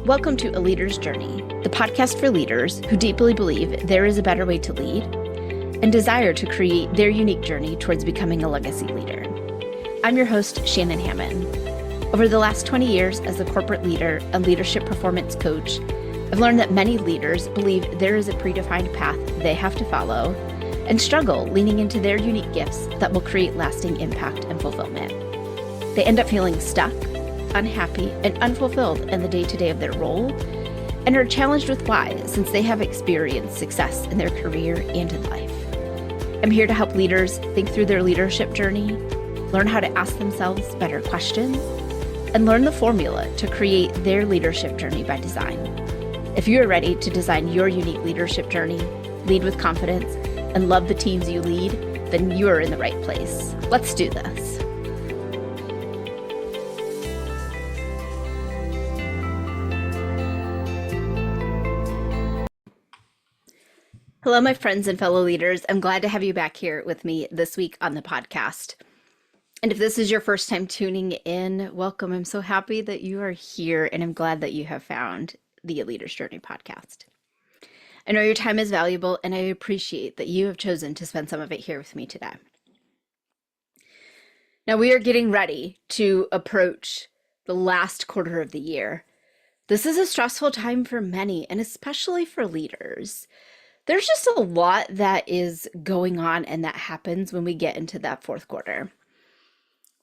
Welcome to A Leader's Journey, the podcast for leaders who deeply believe there is a better way to lead and desire to create their unique journey towards becoming a legacy leader. I'm your host, Shannon Hammond. Over the last 20 years as a corporate leader and leadership performance coach, I've learned that many leaders believe there is a predefined path they have to follow and struggle leaning into their unique gifts that will create lasting impact and fulfillment. They end up feeling stuck, unhappy, and unfulfilled in the day-to-day of their role, and are challenged with why, since they have experienced success in their career and in life. I'm here to help leaders think through their leadership journey, learn how to ask themselves better questions, and learn the formula to create their leadership journey by design. If you are ready to design your unique leadership journey, lead with confidence, and love the teams you lead, then you are in the right place. Let's do this. Hello, my friends and fellow leaders. I'm glad to have you back here with me this week on the podcast. And if this is your first time tuning in, welcome. I'm so happy that you are here, and I'm glad that you have found the A Leader's Journey podcast. I know your time is valuable, and I appreciate that you have chosen to spend some of it here with me today. Now, we are getting ready to approach the last quarter of the year. This is a stressful time for many, and especially for leaders. There's just a lot that is going on and that happens when we get into that fourth quarter.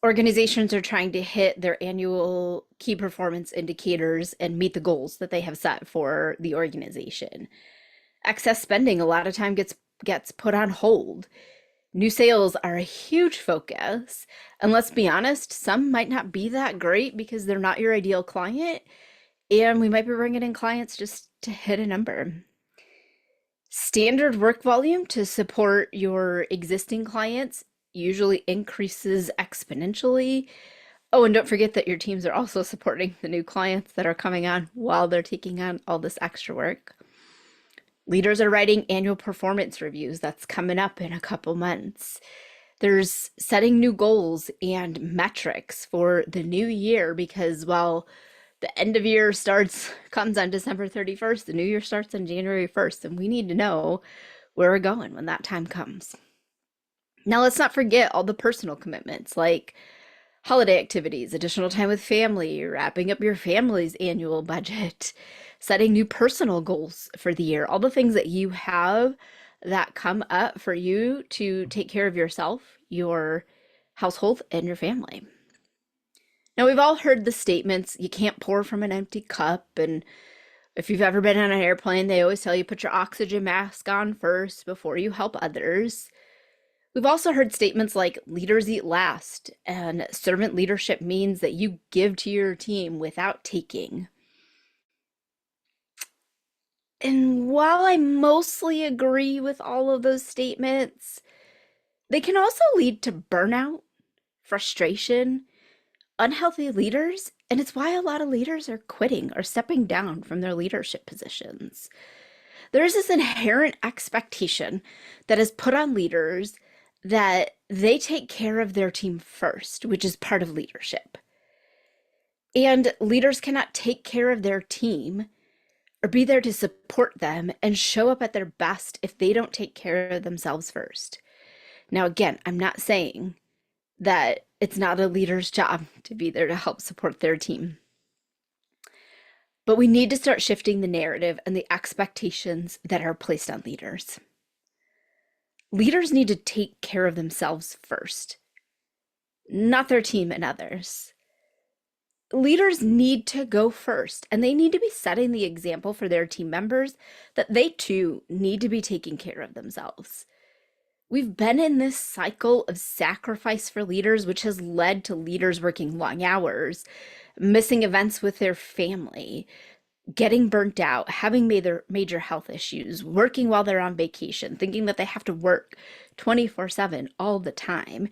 Organizations are trying to hit their annual key performance indicators and meet the goals that they have set for the organization. Excess spending a lot of time gets put on hold. New sales are a huge focus. And let's be honest, some might not be that great because they're not your ideal client. And we might be bringing in clients just to hit a number. Standard work volume to support your existing clients usually increases exponentially. Oh, and don't forget that your teams are also supporting the new clients that are coming on while they're taking on all this extra work. Leaders are writing annual performance reviews. That's coming up in a couple months. There's setting new goals and metrics for the new year because while the end of year comes on December 31st. The new year starts on January 1st, and we need to know where we're going when that time comes. Now, let's not forget all the personal commitments like holiday activities, additional time with family, wrapping up your family's annual budget, setting new personal goals for the year, all the things that you have that come up for you to take care of yourself, your household, and your family. Now, we've all heard the statements, you can't pour from an empty cup. And if you've ever been on an airplane, they always tell you put your oxygen mask on first before you help others. We've also heard statements like leaders eat last, and servant leadership means that you give to your team without taking. And while I mostly agree with all of those statements, they can also lead to burnout, frustration, unhealthy leaders, and it's why a lot of leaders are quitting or stepping down from their leadership positions. There is this inherent expectation that is put on leaders that they take care of their team first, which is part of leadership. And leaders cannot take care of their team or be there to support them and show up at their best if they don't take care of themselves first. Now, again, I'm not saying that it's not a leader's job to be there to help support their team. But we need to start shifting the narrative and the expectations that are placed on leaders. Leaders need to take care of themselves first, not their team and others. Leaders need to go first, and they need to be setting the example for their team members that they too need to be taking care of themselves. We've been in this cycle of sacrifice for leaders, which has led to leaders working long hours, missing events with their family, getting burnt out, having major health issues, working while they're on vacation, thinking that they have to work 24/7 all the time,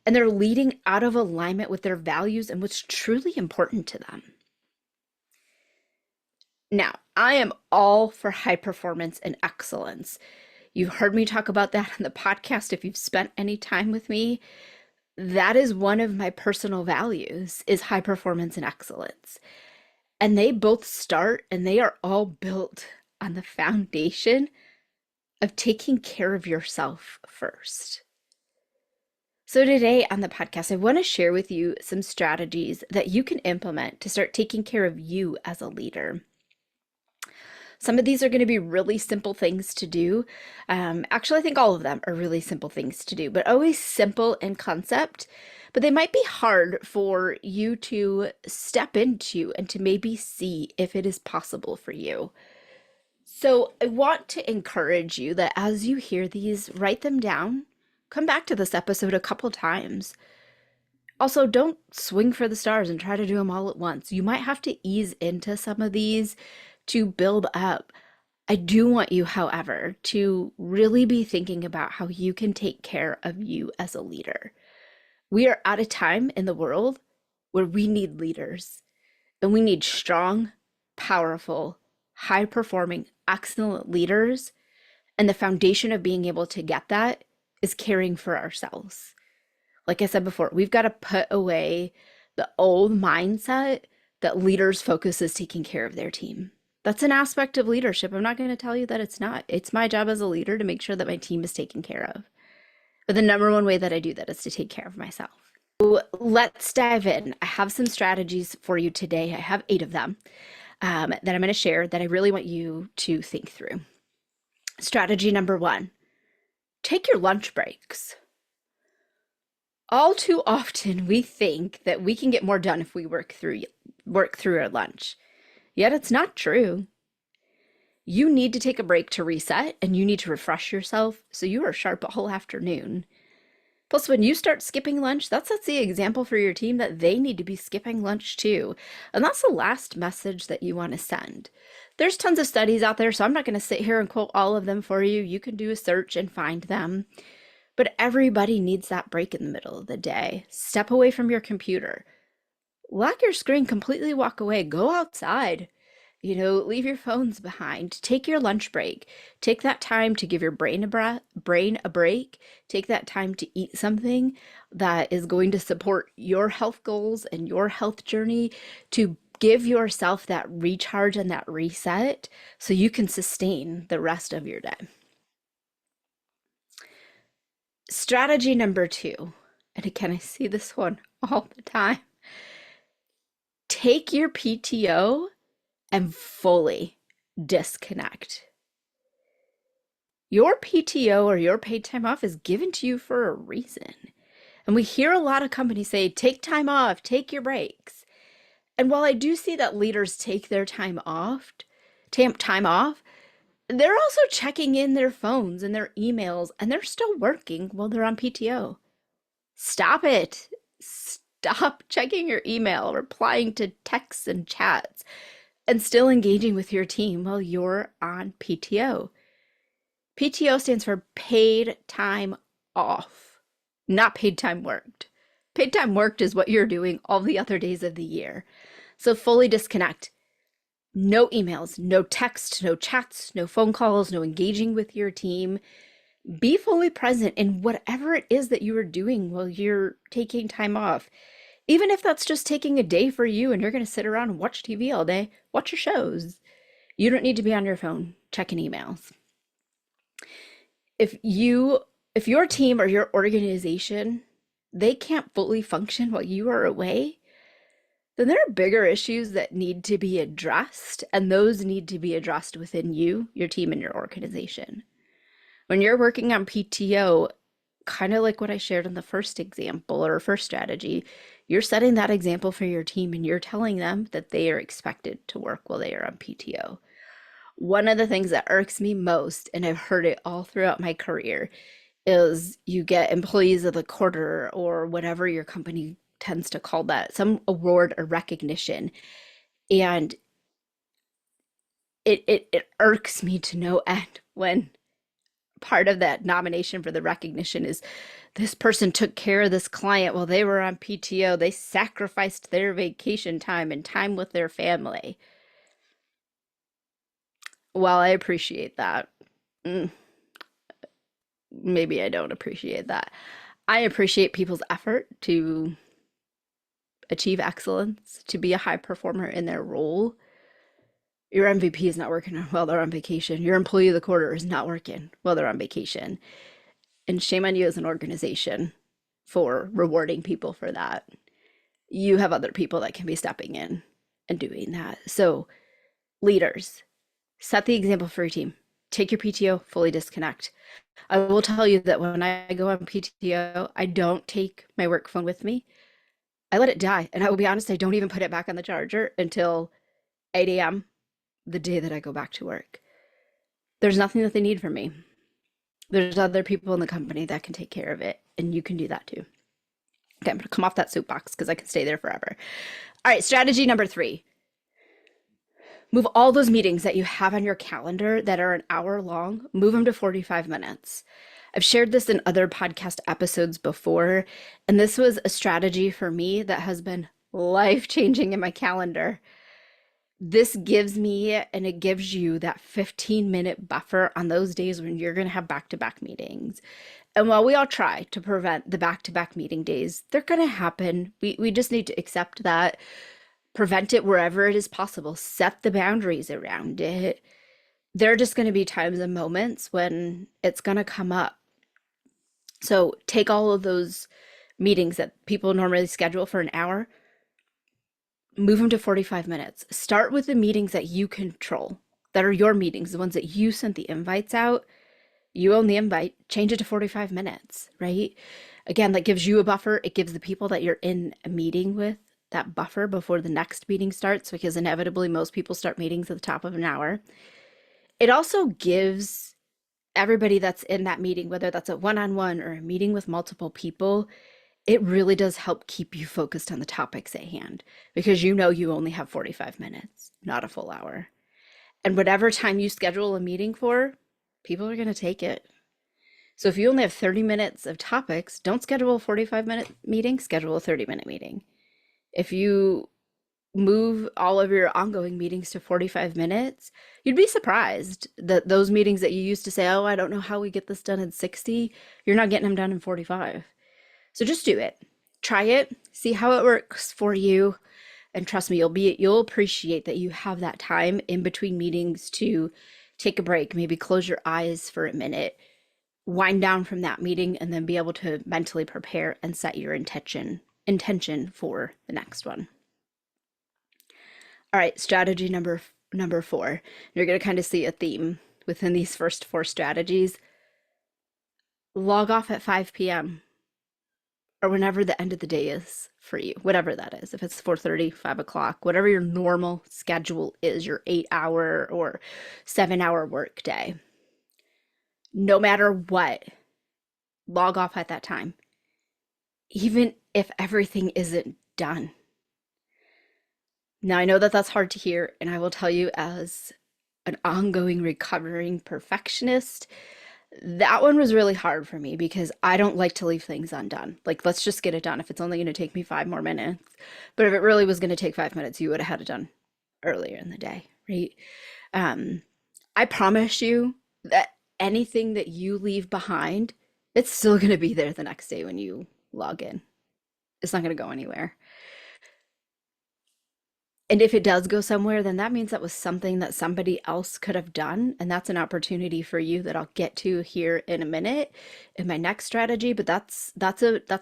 and they're leading out of alignment with their values and what's truly important to them. Now, I am all for high performance and excellence. You've heard me talk about that on the podcast. If you've spent any time with me, that is one of my personal values is high performance and excellence. And they both start and they are all built on the foundation of taking care of yourself first. So, today on the podcast, I want to share with you some strategies that you can implement to start taking care of you as a leader. Some of these are going to be really simple things to do. Actually, I think all of them are really simple things to do, but always simple in concept. But they might be hard for you to step into and to maybe see if it is possible for you. So, I want to encourage you that as you hear these, write them down. Come back to this episode a couple times. Also, don't swing for the stars and try to do them all at once. You might have to ease into some of these to build up. I do want you, however, to really be thinking about how you can take care of you as a leader. We are at a time in the world where we need leaders, and we need strong, powerful, high-performing, excellent leaders. And the foundation of being able to get that is caring for ourselves. Like I said before, we've got to put away the old mindset that leaders' focus is taking care of their team. That's an aspect of leadership. I'm not going to tell you that it's not. It's my job as a leader to make sure that my team is taken care of. But the number one way that I do that is to take care of myself. So let's dive in. I have some strategies for you today. I have 8 of them that I'm going to share that I really want you to think through. Strategy number 1, take your lunch breaks. All too often we think that we can get more done if we work through our lunch. Yet it's not true. You need to take a break to reset, and you need to refresh yourself so you are sharp a whole afternoon. Plus, when you start skipping lunch, that sets the example for your team that they need to be skipping lunch too. And that's the last message that you want to send. There's tons of studies out there, so I'm not going to sit here and quote all of them for you. You can do a search and find them. But everybody needs that break in the middle of the day. Step away from your computer. Lock your screen completely, walk away, go outside, leave your phones behind, take your lunch break, take that time to give your brain a break, take that time to eat something that is going to support your health goals and your health journey, to give yourself that recharge and that reset so you can sustain the rest of your day. Strategy number 2, and again, I see this one all the time. Take your PTO and fully disconnect. Your PTO, or your paid time off, is given to you for a reason. And we hear a lot of companies say, take time off, take your breaks. And while I do see that leaders take their time off, they're also checking in their phones and their emails, and they're still working while they're on PTO. Stop it. Stop checking your email, replying to texts and chats, and still engaging with your team while you're on PTO. PTO stands for paid time off, not paid time worked. Paid time worked is what you're doing all the other days of the year. So fully disconnect. No emails, no text, no chats, no phone calls, no engaging with your team. Be fully present in whatever it is that you are doing while you're taking time off. Even if that's just taking a day for you and you're going to sit around and watch TV all day, watch your shows. You don't need to be on your phone checking emails. If your team or your organization, they can't fully function while you are away, then there are bigger issues that need to be addressed, and those need to be addressed within you, your team, and your organization. When you're working on PTO, kind of like what I shared in the first example or first strategy, you're setting that example for your team, and you're telling them that they are expected to work while they are on PTO. One of the things that irks me most, and I've heard it all throughout my career, is you get employees of the quarter, or whatever your company tends to call that, some award or recognition. And it irks me to no end when part of that nomination for the recognition is, this person took care of this client while they were on PTO. They sacrificed their vacation time and time with their family. While I appreciate that, maybe I don't appreciate that. I appreciate people's effort to achieve excellence, to be a high performer in their role, your MVP is not working while they're on vacation. Your employee of the quarter is not working while they're on vacation. And shame on you as an organization for rewarding people for that. You have other people that can be stepping in and doing that. So, leaders, set the example for your team. Take your PTO, fully disconnect. I will tell you that when I go on PTO, I don't take my work phone with me. I let it die. And I will be honest, I don't even put it back on the charger until 8 a.m. the day that I go back to work. There's nothing that they need from me. There's other people in the company that can take care of it, and you can do that too. Okay, I'm going to come off that soapbox because I can stay there forever. All right, strategy number 3. Move all those meetings that you have on your calendar that are an hour long, move them to 45 minutes. I've shared this in other podcast episodes before, and this was a strategy for me that has been life-changing in my calendar. This gives me and it gives you that 15-minute buffer on those days when you're going to have back-to-back meetings. And while we all try to prevent the back-to-back meeting days, they're going to happen. We just need to accept that, prevent it wherever it is possible, set the boundaries around it. There are just going to be times and moments when it's going to come up. So take all of those meetings that people normally schedule for an hour, move them to 45 minutes. Start with the meetings that you control, that are your meetings, the ones that you sent the invites out. You own the invite, change it to 45 minutes, right? Again, that gives you a buffer. It gives the people that you're in a meeting with that buffer before the next meeting starts, because inevitably most people start meetings at the top of an hour. It also gives everybody that's in that meeting, whether that's a one-on-one or a meeting with multiple people, it really does help keep you focused on the topics at hand, because you know you only have 45 minutes, not a full hour. And whatever time you schedule a meeting for, people are going to take it. So if you only have 30 minutes of topics, don't schedule a 45-minute meeting, schedule a 30-minute meeting. If you move all of your ongoing meetings to 45 minutes, you'd be surprised that those meetings that you used to say, oh, I don't know how we get this done in 60, you're not getting them done in 45. So just do it. Try it, see how it works for you. And trust me, you'll appreciate that you have that time in between meetings to take a break, maybe close your eyes for a minute, wind down from that meeting, and then be able to mentally prepare and set your intention for the next one. All right, strategy number 4. You're going to kind of see a theme within these first 4 strategies. Log off at 5 p.m. or whenever the end of the day is for you, whatever that is. If it's 4:30, 5 o'clock, whatever your normal schedule is, your 8-hour or 7-hour work day. No matter what, log off at that time, even if everything isn't done. Now, I know that that's hard to hear, and I will tell you, as an ongoing recovering perfectionist, that one was really hard for me because I don't like to leave things undone. Like, let's just get it done if it's only going to take me 5 more minutes. But if it really was going to take 5 minutes, you would have had it done earlier in the day, right? I promise you that anything that you leave behind, it's still going to be there the next day when you log in. It's not going to go anywhere. And if it does go somewhere, then that means that was something that somebody else could have done. And that's an opportunity for you that I'll get to here in a minute in my next strategy. But that's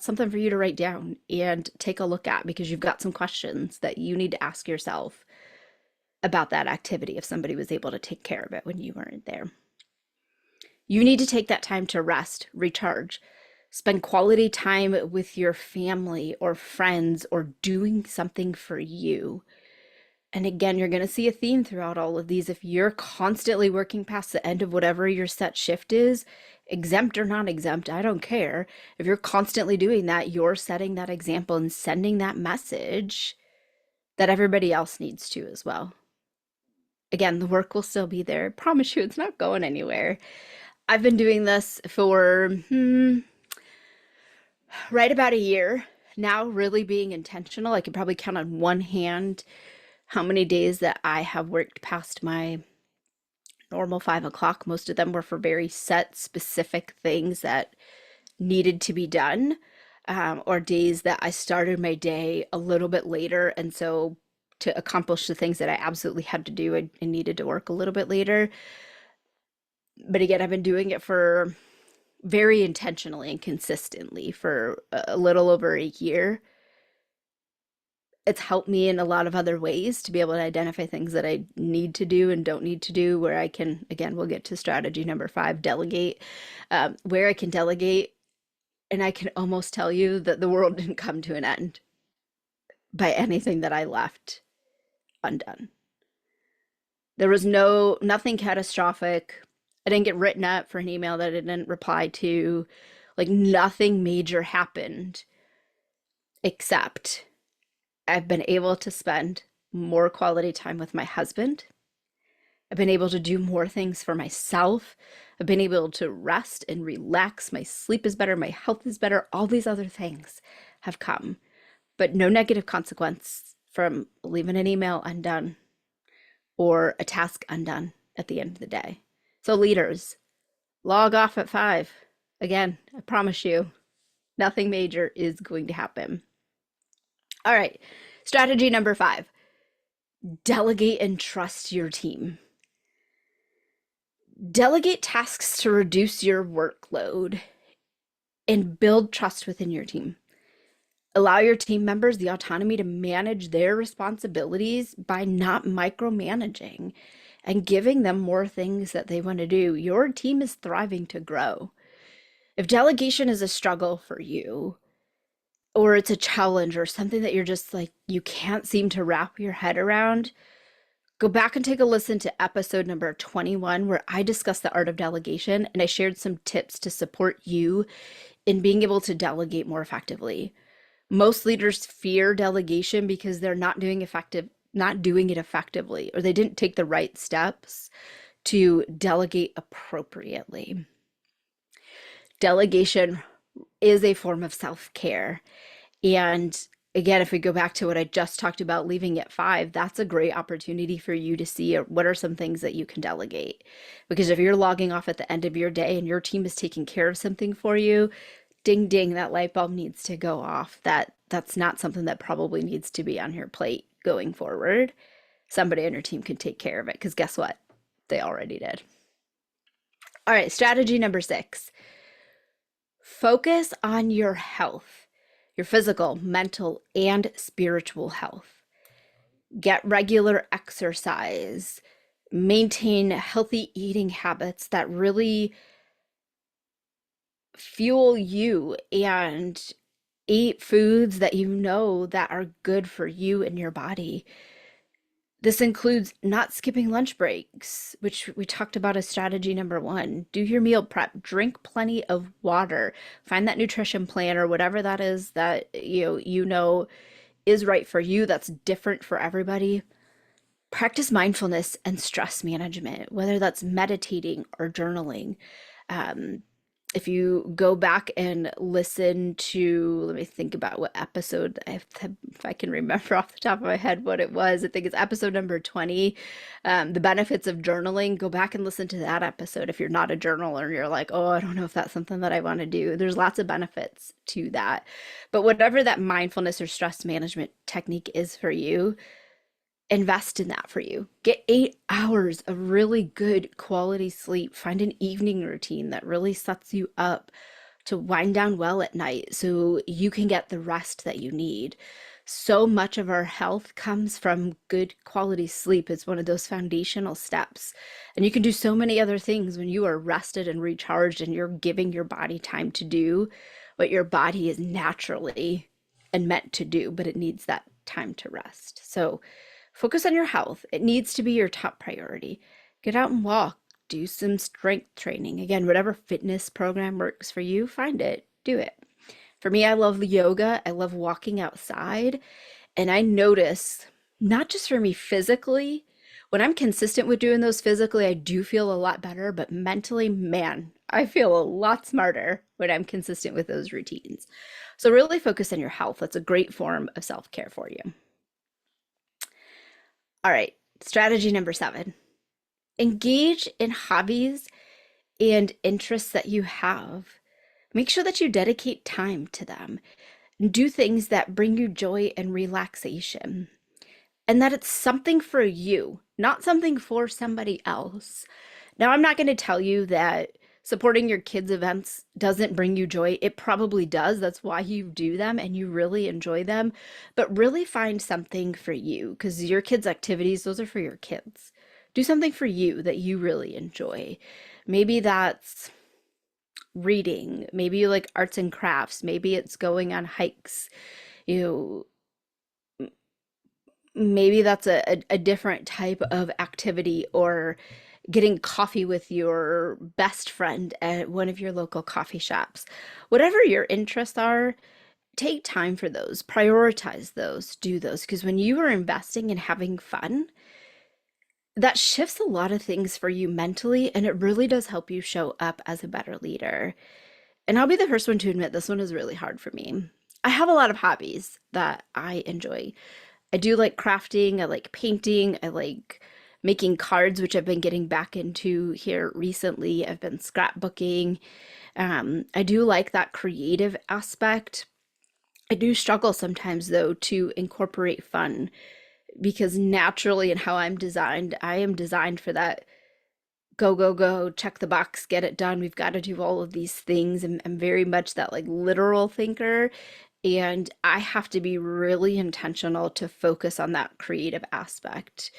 something for you to write down and take a look at, because you've got some questions that you need to ask yourself about that activity if somebody was able to take care of it when you weren't there. You need to take that time to rest, recharge, spend quality time with your family or friends, or doing something for you. And again, you're going to see a theme throughout all of these. If you're constantly working past the end of whatever your set shift is, exempt or not exempt, I don't care. If you're constantly doing that, you're setting that example and sending that message that everybody else needs to as well. Again, the work will still be there. I promise you, it's not going anywhere. I've been doing this for right about a year now, really being intentional. I could probably count on one hand how many days that I have worked past my normal 5 o'clock. Most of them were for very set, specific things that needed to be done. or days that I started my day a little bit later. And so to accomplish the things that I absolutely had to do, I needed to work a little bit later. But again, I've been doing it for very intentionally and consistently for a little over a year. It's helped me in a lot of other ways to be able to identify things that I need to do and don't need to do, where I can, again, we'll get to strategy number 5, delegate, where I can delegate. And I can almost tell you that the world didn't come to an end by anything that I left undone. There was nothing catastrophic. I didn't get written up for an email that I didn't reply to. Like nothing major happened, except I've been able to spend more quality time with my husband. I've been able to do more things for myself. I've been able to rest and relax. My sleep is better. My health is better. All these other things have come, but no negative consequence from leaving an email undone or a task undone at the end of the day. So, leaders, log off at 5. Again, I promise you, nothing major is going to happen. All right, strategy number 5, delegate and trust your team. Delegate tasks to reduce your workload and build trust within your team. Allow your team members the autonomy to manage their responsibilities by not micromanaging and giving them more things that they want to do. Your team is thriving to grow. If delegation is a struggle for you, or it's a challenge or something that you're just like, you can't seem to wrap your head around, go back and take a listen to episode number 21, where I discussed the art of delegation and I shared some tips to support you in being able to delegate more effectively. Most leaders fear delegation because they're not doing it effectively, or they didn't take the right steps to delegate appropriately. Delegation is a form of self-care. And again, if we go back to what I just talked about, leaving at 5, that's a great opportunity for you to see what are some things that you can delegate. Because if you're logging off at the end of your day and your team is taking care of something for you, ding, ding, that light bulb needs to go off. That's not something that probably needs to be on your plate going forward. Somebody on your team can take care of it, because guess what? They already did. All right, strategy number 6. Focus on your health, your physical, mental, and spiritual health. Get regular exercise. Maintain healthy eating habits that really fuel you, and eat foods that you know that are good for you and your body. This includes not skipping lunch breaks, which we talked about as strategy number 1. Do your meal prep, drink plenty of water, find that nutrition plan or whatever that is that you know is right for you, that's different for everybody. Practice mindfulness and stress management, whether that's meditating or journaling. If you go back and listen to, let me think about what episode, if I can remember off the top of my head what it was, I think it's episode number 20, the benefits of journaling. Go back and listen to that episode if you're not a journaler, you're like, oh, I don't know if that's something that I want to do. There's lots of benefits to that. But whatever that mindfulness or stress management technique is for you, invest in that for you. Get 8 hours of really good quality sleep. Find an evening routine that really sets you up to wind down well at night so you can get the rest that you need. So much of our health comes from good quality sleep. It's one of those foundational steps. And you can do so many other things when you are rested and recharged and you're giving your body time to do what your body is naturally and meant to do, but it needs that time to rest. So focus on your health. It needs to be your top priority. Get out and walk, do some strength training. Again, whatever fitness program works for you, find it, do it. For me, I love yoga. I love walking outside. And I notice, not just for me physically, when I'm consistent with doing those physically, I do feel a lot better, but mentally, man, I feel a lot smarter when I'm consistent with those routines. So really focus on your health. That's a great form of self-care for you. All right, strategy number 7. Engage in hobbies and interests that you have. Make sure that you dedicate time to them. Do things that bring you joy and relaxation, and that it's something for you, not something for somebody else. Now, I'm not going to tell you that supporting your kids' events doesn't bring you joy. It probably does. That's why you do them and you really enjoy them. But really find something for you, because your kids' activities, those are for your kids. Do something for you that you really enjoy. Maybe that's reading, maybe you like arts and crafts, maybe it's going on hikes, you maybe that's a different type of activity, or getting coffee with your best friend at one of your local coffee shops. Whatever your interests are, take time for those, prioritize those, do those, because when you are investing in having fun, that shifts a lot of things for you mentally, and it really does help you show up as a better leader. And I'll be the first one to admit this one is really hard for me. I have a lot of hobbies that I enjoy. I do like crafting, I like painting, I like making cards, which I've been getting back into here recently. I've been scrapbooking. I do like that creative aspect. I do struggle sometimes, though, to incorporate fun, because naturally, in how I'm designed, I am designed for that go, go, go, check the box, get it done. We've got to do all of these things. I'm very much that like literal thinker. And I have to be really intentional to focus on that creative aspect.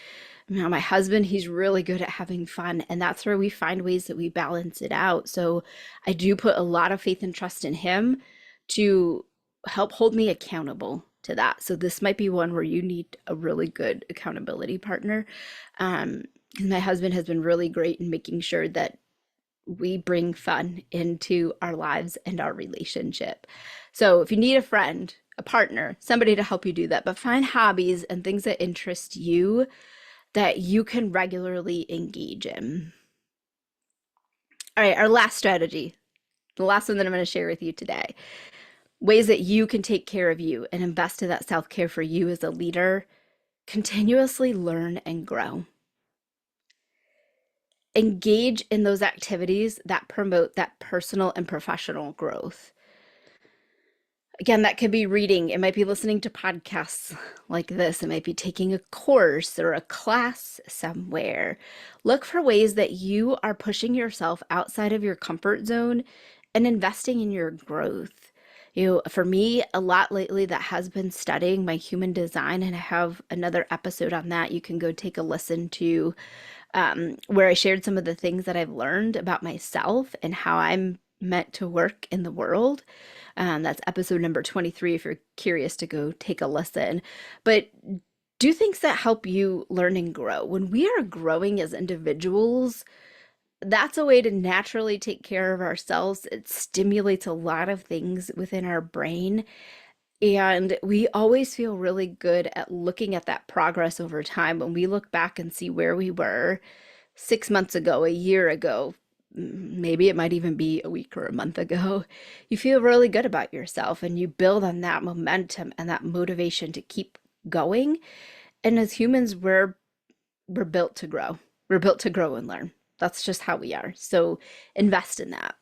Now, my husband, he's really good at having fun, and that's where we find ways that we balance it out. So I do put a lot of faith and trust in him to help hold me accountable to that. So this might be one where you need a really good accountability partner. Um, my husband has been really great in making sure that we bring fun into our lives and our relationship. So if you need a friend, a partner, somebody to help you do that, but find hobbies and things that interest you that you can regularly engage in. All right, our last strategy, the last one that I'm going to share with you today. Ways that you can take care of you and invest in that self-care for you as a leader. Continuously learn and grow. Engage in those activities that promote that personal and professional growth. Again, that could be reading. It might be listening to podcasts like this. It might be taking a course or a class somewhere. Look for ways that you are pushing yourself outside of your comfort zone and investing in your growth. For me, a lot lately that has been studying my human design, and I have another episode on that you can go take a listen to, where I shared some of the things that I've learned about myself and how I'm meant to work in the world. That's episode number 23 if you're curious to go take a listen. But do things that help you learn and grow. When we are growing as individuals, that's a way to naturally take care of ourselves. It stimulates a lot of things within our brain. And we always feel really good at looking at that progress over time when we look back and see where we were 6 months ago, a year ago, maybe it might even be a week or a month ago. You feel really good about yourself and you build on that momentum and that motivation to keep going. And as humans, we're built to grow. We're built to grow and learn. That's just how we are. So invest in that.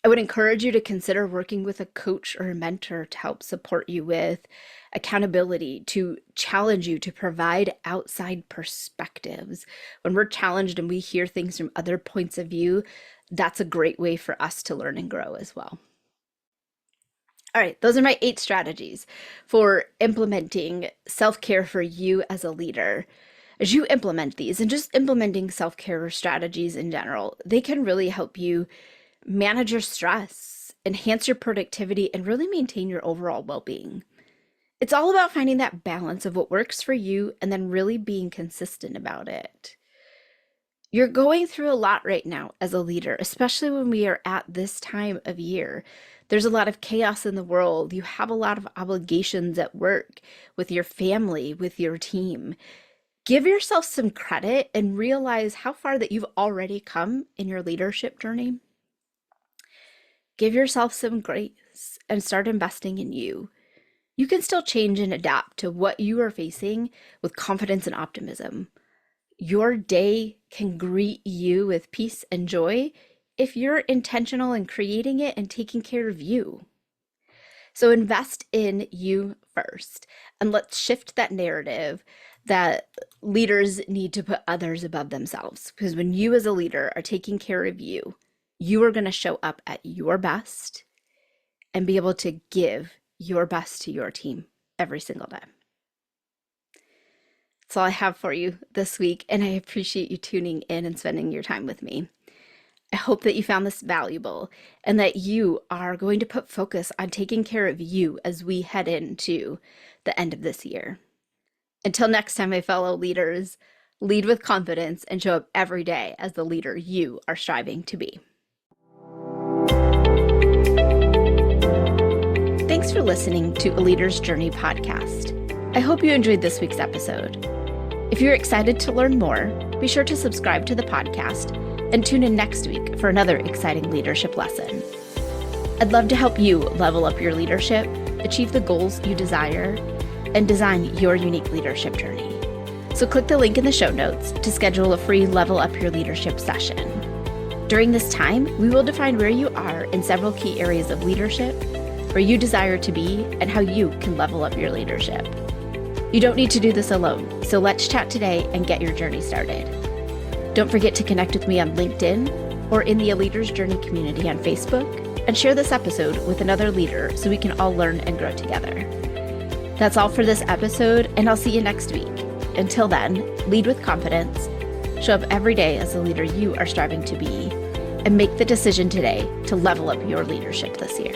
I would encourage you to consider working with a coach or a mentor to help support you with accountability, to challenge you, to provide outside perspectives. When we're challenged and we hear things from other points of view, that's a great way for us to learn and grow as well. All right, those are my 8 strategies for implementing self-care for you as a leader. As you implement these, and just implementing self-care strategies in general, they can really help you manage your stress, enhance your productivity, and really maintain your overall well-being. It's all about finding that balance of what works for you and then really being consistent about it. You're going through a lot right now as a leader, especially when we are at this time of year. There's a lot of chaos in the world. You have a lot of obligations at work, with your family, with your team. Give yourself some credit and realize how far that you've already come in your leadership journey. Give yourself some grace and start investing in you. You can still change and adapt to what you are facing with confidence and optimism. Your day can greet you with peace and joy if you're intentional in creating it and taking care of you. So invest in you first, and let's shift that narrative that leaders need to put others above themselves. Because when you as a leader are taking care of you, you are going to show up at your best and be able to give your best to your team every single day. That's all I have for you this week, and I appreciate you tuning in and spending your time with me. I hope that you found this valuable and that you are going to put focus on taking care of you as we head into the end of this year. Until next time, my fellow leaders, lead with confidence and show up every day as the leader you are striving to be. Thanks for listening to A Leader's Journey podcast. I hope you enjoyed this week's episode. If you're excited to learn more, be sure to subscribe to the podcast and tune in next week for another exciting leadership lesson. I'd love to help you level up your leadership, achieve the goals you desire, and design your unique leadership journey. So click the link in the show notes to schedule a free Level Up Your Leadership session. During this time, we will define where you are in several key areas of leadership, where you desire to be, and how you can level up your leadership. You don't need to do this alone, so let's chat today and get your journey started. Don't forget to connect with me on LinkedIn or in the A Leader's Journey community on Facebook, and share this episode with another leader so we can all learn and grow together. That's all for this episode, and I'll see you next week. Until then, lead with confidence, show up every day as the leader you are striving to be, and make the decision today to level up your leadership this year.